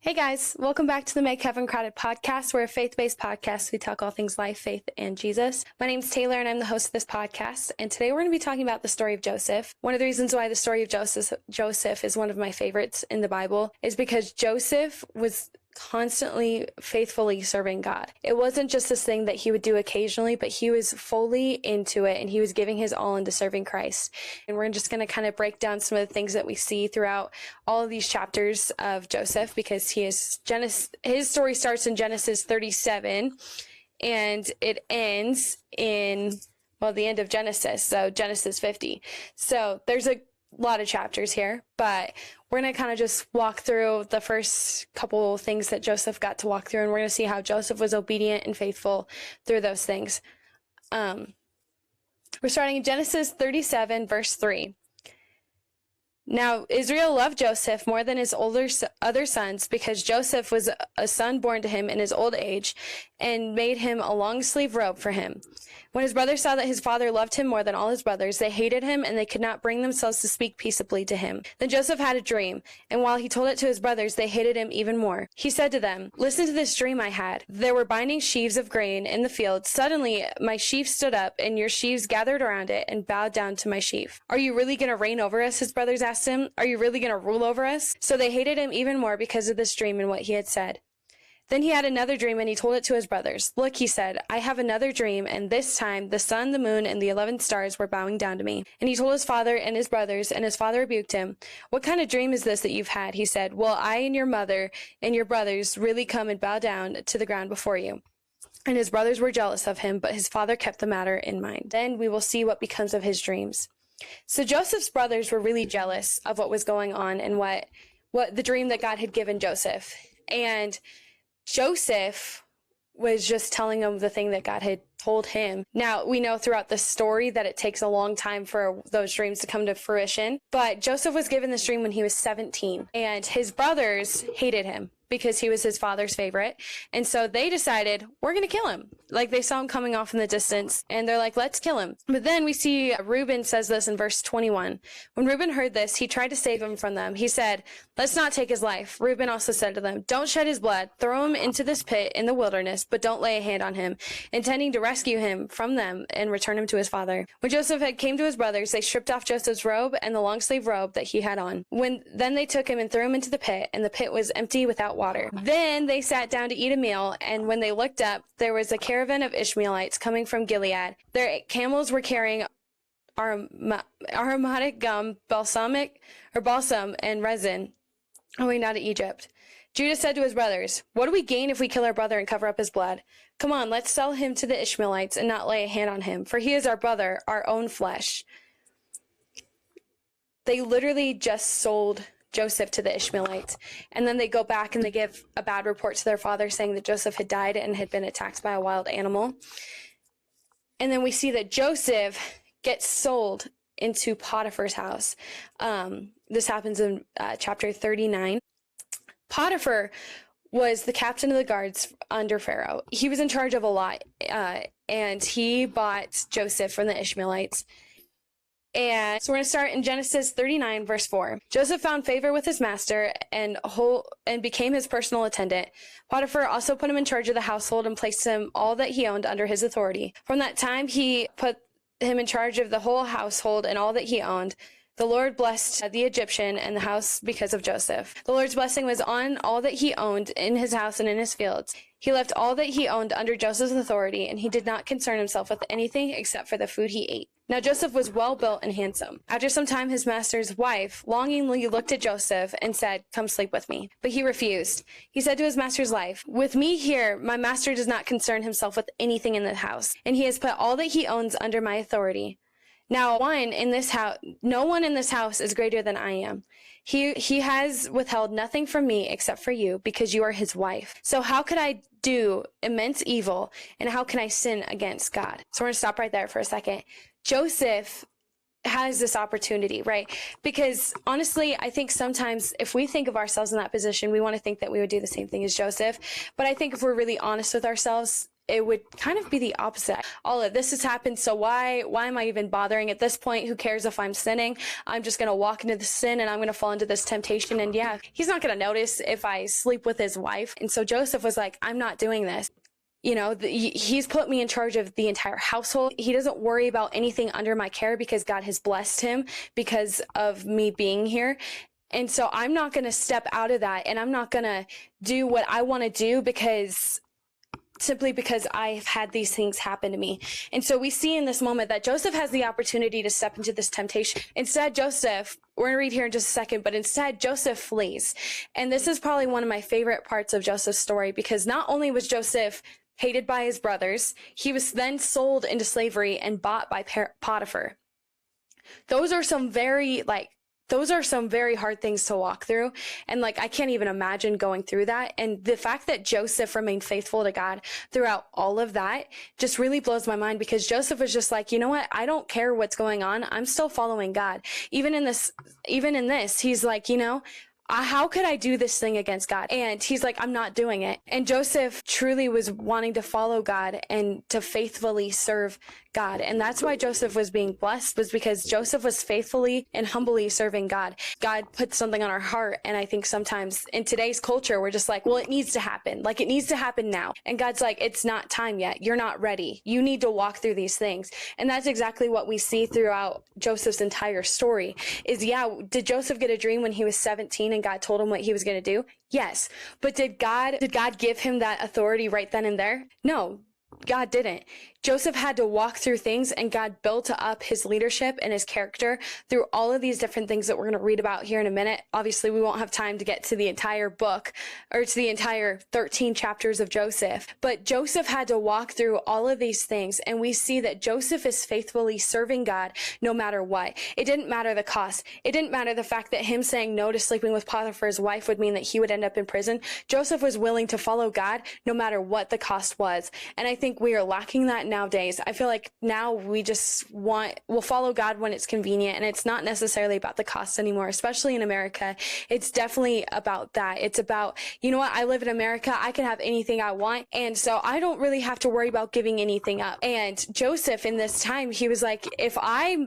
Hey guys, welcome back to the Make Heaven Crowded podcast. We're a faith-based podcast. We talk all things life, faith, and Jesus. My name's Taylor and I'm the host of this podcast. And today we're going to be talking about the story of Joseph. One of the reasons why the story of Joseph is one of my favorites in the Bible is because Joseph was constantly faithfully serving God. It wasn't just this thing that he would do occasionally, but he was fully into it and he was giving his all into serving Christ. And we're just going to kind of break down some of the things that we see throughout all of these chapters of Joseph, because his story starts in Genesis 37 and it ends in, the end of Genesis. So Genesis 50. So there's a lot of chapters here, but we're going to kind of just walk through the first couple things that Joseph got to walk through, and we're going to see how Joseph was obedient and faithful through those things. We're starting in Genesis 37, verse 3. Now, Israel loved Joseph more than his other sons, because Joseph was a son born to him in his old age, and made him a long sleeve robe for him. When his brothers saw that his father loved him more than all his brothers, they hated him, and they could not bring themselves to speak peaceably to him. Then Joseph had a dream, and while he told it to his brothers, they hated him even more. He said to them, "Listen to this dream I had. There were binding sheaves of grain in the field. Suddenly my sheaf stood up, and your sheaves gathered around it and bowed down to my sheaf. Are you really going to reign over us?" His brothers asked him. "Are you really going to rule over us?" So they hated him even more because of this dream and what he had said. Then he had another dream, and he told it to his brothers. "Look," he said, "I have another dream, and this time the sun, the moon, and the 11 stars were bowing down to me." And he told his father and his brothers, and his father rebuked him. "What kind of dream is this that you've had?" He said. "Well, I and your mother and your brothers really come and bow down to the ground before you." And his brothers were jealous of him, but his father kept the matter in mind. Then we will see what becomes of his dreams. So Joseph's brothers were really jealous of what was going on and what the dream that God had given Joseph. And Joseph was just telling them the thing that God had told him. Now, we know throughout the story that it takes a long time for those dreams to come to fruition, but Joseph was given this dream when he was 17, and his brothers hated him because he was his father's favorite. And so they decided, we're going to kill him. Like, they saw him coming off in the distance, and they're like, let's kill him. But then we see Reuben says this in verse 21. When Reuben heard this, he tried to save him from them. He said, "Let's not take his life." Reuben also said to them, "Don't shed his blood. Throw him into this pit in the wilderness, but don't lay a hand on him," intending to rescue him from them and return him to his father. When Joseph had came to his brothers, they stripped off Joseph's robe and the long sleeve robe that he had on. Then they took him and threw him into the pit, and the pit was empty without water. Then they sat down to eat a meal, and when they looked up, there was a caravan of Ishmaelites coming from Gilead. Their camels were carrying aromatic gum, balsam, and resin, owing down to Egypt. Judah said to his brothers, "What do we gain if we kill our brother and cover up his blood? Come on, let's sell him to the Ishmaelites and not lay a hand on him, for he is our brother, our own flesh." They literally just sold Joseph to the Ishmaelites. And then they go back and they give a bad report to their father saying that Joseph had died and had been attacked by a wild animal. And then we see that Joseph gets sold into Potiphar's house. This happens in chapter 39. Potiphar was the captain of the guards under Pharaoh. He was in charge of a lot, and he bought Joseph from the Ishmaelites. And so we're going to start in Genesis 39, verse 4. Joseph found favor with his master and became his personal attendant. Potiphar also put him in charge of the household and placed him all that he owned under his authority. From that time, he put him in charge of the whole household and all that he owned. The Lord blessed the Egyptian and the house because of Joseph. The Lord's blessing was on all that he owned in his house and in his fields. He left all that he owned under Joseph's authority, and he did not concern himself with anything except for the food he ate. Now Joseph was well built and handsome. After some time, his master's wife longingly looked at Joseph and said, "Come sleep with me." But he refused. He said to his master's wife, "With me here, my master does not concern himself with anything in the house, and he has put all that he owns under my authority. Now, no one in this house is greater than I am. He has withheld nothing from me except for you, because you are his wife. So how could I do immense evil, and how can I sin against God?" So we're going to stop right there for a second. Joseph has this opportunity, right? Because honestly, I think sometimes if we think of ourselves in that position, we want to think that we would do the same thing as Joseph. But I think if we're really honest with ourselves, it would kind of be the opposite. All of this has happened, so why am I even bothering at this point? Who cares if I'm sinning? I'm just going to walk into the sin and I'm going to fall into this temptation. And yeah, he's not going to notice if I sleep with his wife. And so Joseph was like, I'm not doing this. You know, he's put me in charge of the entire household. He doesn't worry about anything under my care because God has blessed him because of me being here. And so I'm not going to step out of that, and I'm not going to do what I want to do simply because I've had these things happen to me. And so we see in this moment that Joseph has the opportunity to step into this temptation. Instead, we're going to read here in just a second, but instead Joseph flees. And this is probably one of my favorite parts of Joseph's story, because not only was Joseph hated by his brothers, he was then sold into slavery and bought by Potiphar. Those are some very hard things to walk through. And I can't even imagine going through that. And the fact that Joseph remained faithful to God throughout all of that just really blows my mind, because Joseph was just like, you know what? I don't care what's going on. I'm still following God. Even in this, he's like, how could I do this thing against God? And he's like, I'm not doing it. And Joseph truly was wanting to follow God and to faithfully serve God. And that's why Joseph was being blessed, was because Joseph was faithfully and humbly serving God. God put something on our heart. And I think sometimes in today's culture, we're just like, well, it needs to happen. It needs to happen now. And God's like, it's not time yet. You're not ready. You need to walk through these things. And that's exactly what we see throughout Joseph's entire story is, did Joseph get a dream when he was 17 and God told him what he was going to do? Yes. But did God give him that authority right then and there? No. God didn't. Joseph had to walk through things, and God built up his leadership and his character through all of these different things that we're going to read about here in a minute. Obviously, we won't have time to get to the entire book or to the entire 13 chapters of Joseph, but Joseph had to walk through all of these things, and we see that Joseph is faithfully serving God no matter what. It didn't matter the cost. It didn't matter the fact that him saying no to sleeping with Potiphar's wife would mean that he would end up in prison. Joseph was willing to follow God no matter what the cost was. And I think we are lacking that nowadays. I feel like now we'll follow God when it's convenient, and it's not necessarily about the cost anymore, especially in America. It's definitely about that. It's about, you know what, I live in America, I can have anything I want, and so I don't really have to worry about giving anything up. And Joseph in this time, he was like, if I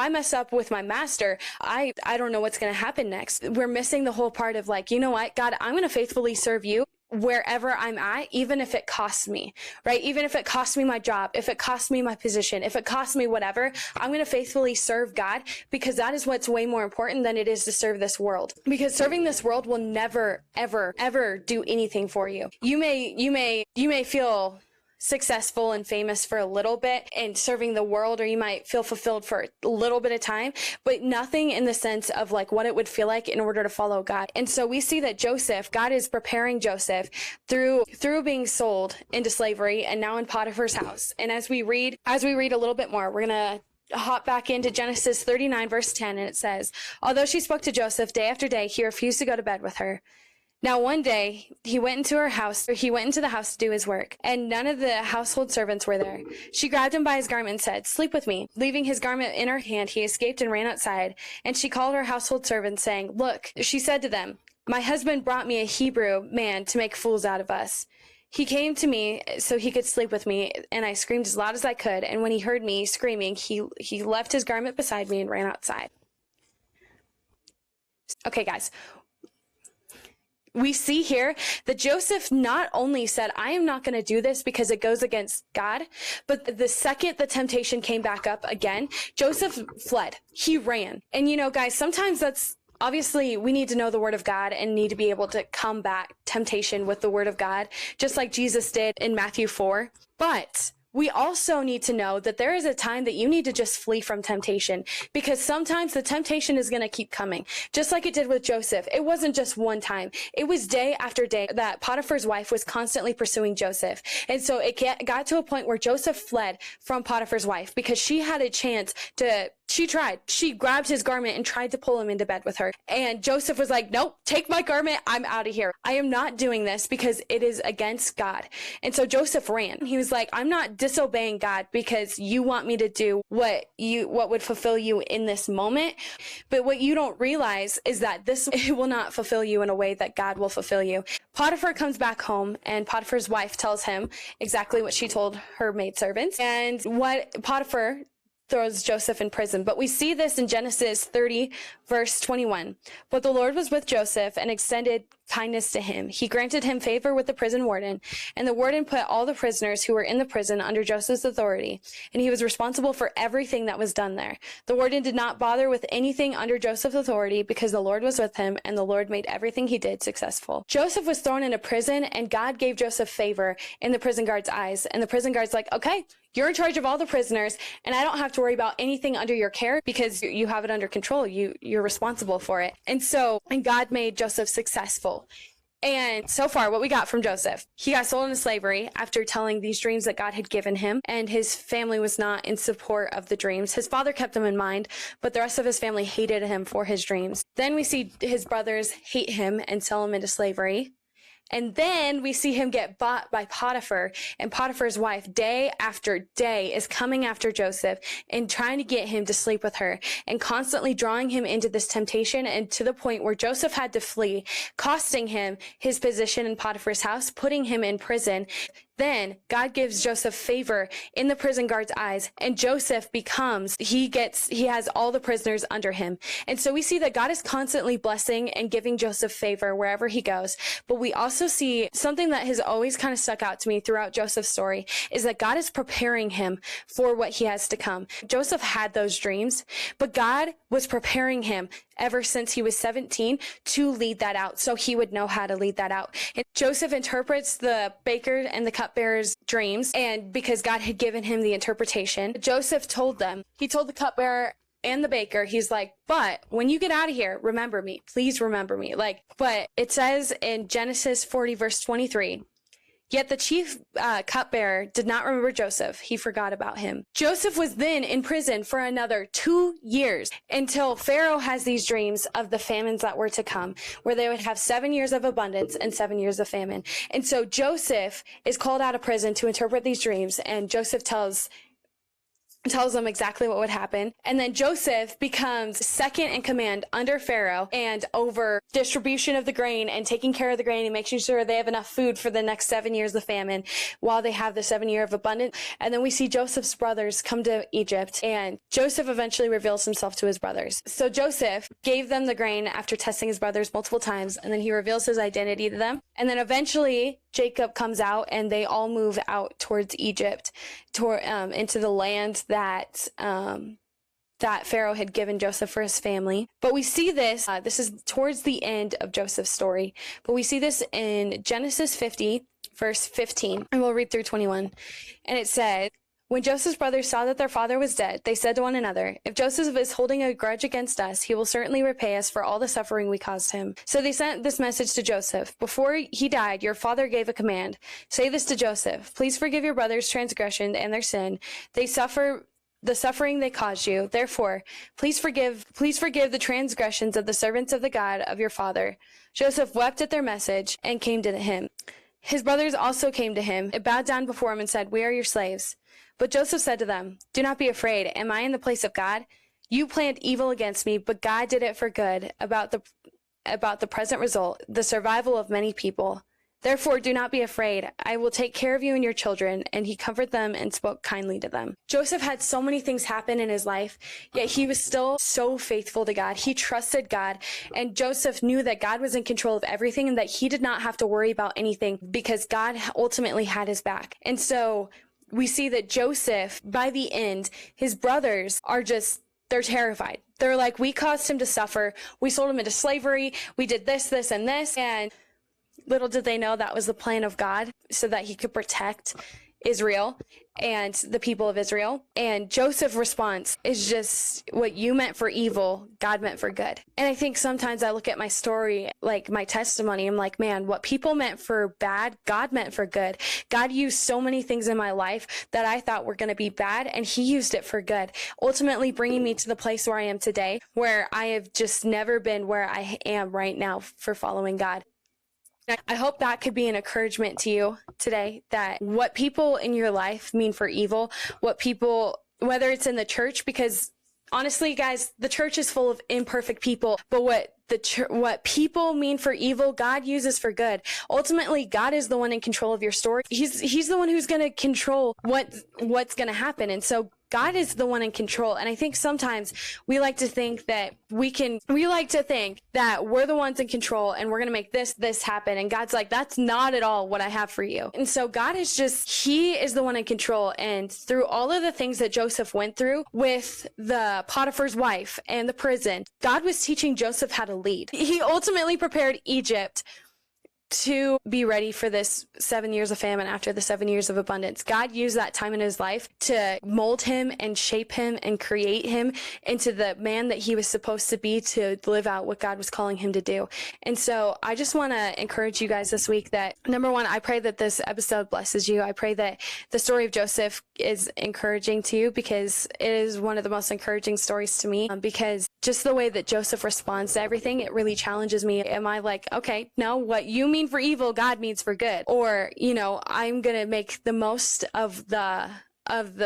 mess up with my master, I don't know what's going to happen next. We're missing the whole part of you know what, God, I'm going to faithfully serve you wherever I'm at, even if it costs me, right? Even if it costs me my job, if it costs me my position, if it costs me whatever, I'm going to faithfully serve God, because that is what's way more important than it is to serve this world. Because serving this world will never, ever, ever do anything for you. You may feel successful and famous for a little bit and serving the world, or you might feel fulfilled for a little bit of time, but nothing in the sense of what it would feel like in order to follow God. And so we see that God is preparing Joseph through being sold into slavery and now in Potiphar's house. And as we read a little bit more, we're going to hop back into Genesis 39 verse 10, and it says, although she spoke to Joseph day after day, he refused to go to bed with her. Now one day he went into the house to do his work, and none of the household servants were there. She grabbed him by his garment and said, sleep with me. Leaving his garment in her hand, he escaped and ran outside. And she called her household servants, saying, look, she said to them, my husband brought me a Hebrew man to make fools out of us. He came to me so he could sleep with me, and I screamed as loud as I could. And when he heard me screaming, he left his garment beside me and ran outside. Okay, guys. We see here that Joseph not only said, I am not going to do this because it goes against God, but the second the temptation came back up again, Joseph fled. He ran. And guys, sometimes obviously, we need to know the word of God and need to be able to combat temptation with the word of God, just like Jesus did in Matthew 4. But we also need to know that there is a time that you need to just flee from temptation, because sometimes the temptation is going to keep coming, just like it did with Joseph. It wasn't just one time. It was day after day that Potiphar's wife was constantly pursuing Joseph. And so it got to a point where Joseph fled from Potiphar's wife because she had a chance to She tried. She grabbed his garment and tried to pull him into bed with her. And Joseph was like, nope, take my garment. I'm out of here. I am not doing this because it is against God. And so Joseph ran. He was like, I'm not disobeying God because you want me to do what would fulfill you in this moment. But what you don't realize is that it will not fulfill you in a way that God will fulfill you. Potiphar comes back home, and Potiphar's wife tells him exactly what she told her maidservants. And what Potiphar throws Joseph in prison. But we see this in Genesis 30, verse 21. But the Lord was with Joseph and extended kindness to him. He granted him favor with the prison warden, and the warden put all the prisoners who were in the prison under Joseph's authority, and he was responsible for everything that was done there. The warden did not bother with anything under Joseph's authority because the Lord was with him, and the Lord made everything he did successful. Joseph was thrown into prison, and God gave Joseph favor in the prison guard's eyes. And the prison guard's like, okay, you're in charge of all the prisoners, and I don't have to worry about anything under your care because you have it under control. You're responsible for it. And God made Joseph successful. And so far, what we got from Joseph, he got sold into slavery after telling these dreams that God had given him, and his family was not in support of the dreams. His father kept them in mind, but the rest of his family hated him for his dreams. Then we see his brothers hate him and sell him into slavery. And then we see him get bought by Potiphar, and Potiphar's wife day after day is coming after Joseph and trying to get him to sleep with her and constantly drawing him into this temptation, and to the point where Joseph had to flee, costing him his position in Potiphar's house, putting him in prison. Then God gives Joseph favor in the prison guard's eyes, and Joseph he has all the prisoners under him. And so we see that God is constantly blessing and giving Joseph favor wherever he goes. But we also see something that has always kind of stuck out to me throughout Joseph's story is that God is preparing him for what he has to come. Joseph had those dreams, but God was preparing him ever since he was 17 to lead that out, so he would know how to lead that out. And Joseph interprets the baker and the cupbearer's dreams, and because God had given him the interpretation, Joseph told the cupbearer and the baker, he's like, but when you get out of here, remember me. Please remember me. But it says in Genesis 40, verse 23, yet the chief cupbearer did not remember Joseph. He forgot about him. Joseph was then in prison for another 2 years until Pharaoh has these dreams of the famines that were to come, where they would have 7 years of abundance and 7 years of famine. And so Joseph is called out of prison to interpret these dreams, and Joseph tells them exactly what would happen. And then Joseph becomes second in command under Pharaoh and over distribution of the grain and taking care of the grain and making sure they have enough food for the next 7 years of famine while they have the 7 year of abundance. And then we see Joseph's brothers come to Egypt, and Joseph eventually reveals himself to his brothers. So Joseph gave them the grain after testing his brothers multiple times, and then he reveals his identity to them. And then eventually Jacob comes out, and they all move out towards Egypt, into the land that Pharaoh had given Joseph for his family. But we see this, this is towards the end of Joseph's story, but we see this in Genesis 50, verse 15, and we'll read through 21. And it said, when Joseph's brothers saw that their father was dead, they said to one another, if Joseph is holding a grudge against us, he will certainly repay us for all the suffering we caused him. So they sent this message to Joseph. Before he died, your father gave a command. Say this to Joseph, please forgive your brothers' transgression and their sin. They suffer the suffering they caused you. Therefore, please forgive the transgressions of the servants of the God of your father. Joseph wept at their message and came to him. His brothers also came to him, and bowed down before him and said, we are your slaves. But Joseph said to them, do not be afraid. Am I in the place of God? You planned evil against me, but God did it for good about the present result, the survival of many people. Therefore, do not be afraid. I will take care of you and your children. And he comforted them and spoke kindly to them. Joseph had so many things happen in his life, yet he was still so faithful to God. He trusted God, and Joseph knew that God was in control of everything and that he did not have to worry about anything because God ultimately had his back. And so we see that Joseph, by the end, his brothers they're terrified. They're like, we caused him to suffer. We sold him into slavery. We did this, this, and this. And little did they know that was the plan of God so that he could protect Israel and the people of Israel. And Joseph's response is just, what you meant for evil, God meant for good. And I think sometimes I look at my story, like my testimony, I'm like, man, what people meant for bad, God meant for good. God used so many things in my life that I thought were going to be bad, and he used it for good, ultimately bringing me to the place where I am today, where I have just never been where I am right now for following God. I hope that could be an encouragement to you today, that what people in your life mean for evil, what people, whether it's in the church, because honestly, guys, the church is full of imperfect people, but what people mean for evil, God uses for good. Ultimately, God is the one in control of your story. He's the one who's going to control what's going to happen. And so God is the one in control. And I think sometimes we like to think that we're the ones in control and we're going to make this happen. And God's like, that's not at all what I have for you. And so God is he is the one in control. And through all of the things that Joseph went through with the Potiphar's wife and the prison, God was teaching Joseph how to lead. He ultimately prepared Egypt to be ready for this 7 years of famine after the 7 years of abundance. God used that time in his life to mold him and shape him and create him into the man that he was supposed to be, to live out what God was calling him to do. And so I just want to encourage you guys this week that, number one, I pray that this episode blesses you. I pray that the story of Joseph is encouraging to you, because it is one of the most encouraging stories to me, because just the way that Joseph responds to everything, it really challenges me. Am I like, okay, no, what you mean for evil, God means for good? Or, I'm going to make the most of the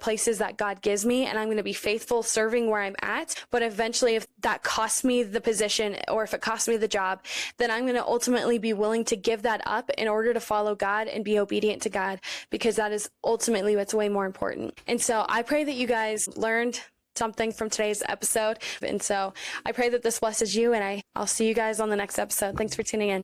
places that God gives me, and I'm going to be faithful serving where I'm at. But eventually, if that costs me the position, or if it costs me the job, then I'm going to ultimately be willing to give that up in order to follow God and be obedient to God, because that is ultimately what's way more important. And so I pray that you guys learned something from today's episode. And so I pray that this blesses you, and I'll see you guys on the next episode. Thanks for tuning in.